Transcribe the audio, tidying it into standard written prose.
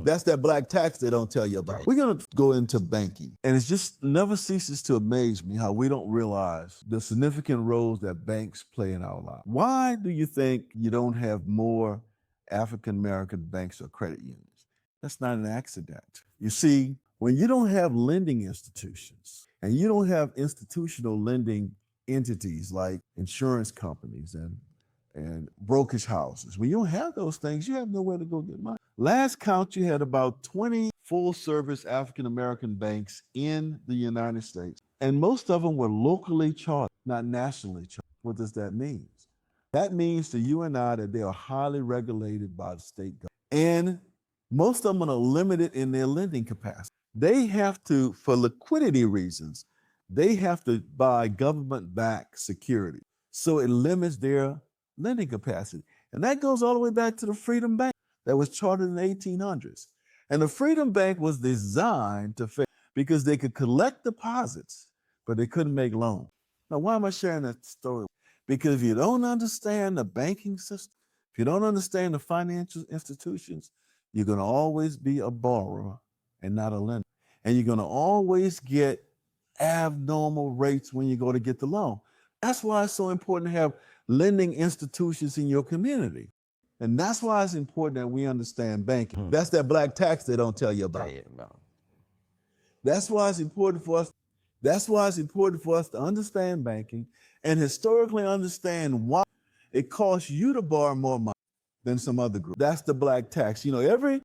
That's that black tax they don't tell you about. We're gonna go into banking. And it just never ceases to amaze me how we don't realize the significant roles that banks play in our lives. Why do you think you don't have more African American banks or credit unions? That's not an accident. You see, when you don't have lending institutions and you don't have institutional lending entities like insurance companies and brokerage houses, when you don't have those things, you have nowhere to go get money. Last count, you had about 20 full-service African-American banks in the United States, and most of them were locally chartered, not nationally chartered. What does that mean? That means to you and I that they are highly regulated by the state government, and most of them are limited in their lending capacity. They have to, for liquidity reasons, they have to buy government-backed security. So it limits their lending capacity. And that goes all the way back to the Freedom Bank that was chartered in the 1800s. And the Freedom Bank was designed to fail because they could collect deposits, but they couldn't make loans. Now, why am I sharing that story? Because if you don't understand the banking system, if you don't understand the financial institutions, you're going to always be a borrower and not a lender. And you're going to always get abnormal rates when you go to get the loan. That's why it's so important to have lending institutions in your community. And that's why it's important that we understand banking. That's that black tax they don't tell you about. That's why it's important for us. That's why it's important for us to understand banking and historically understand why it costs you to borrow more money than some other group. That's the black tax. You know, every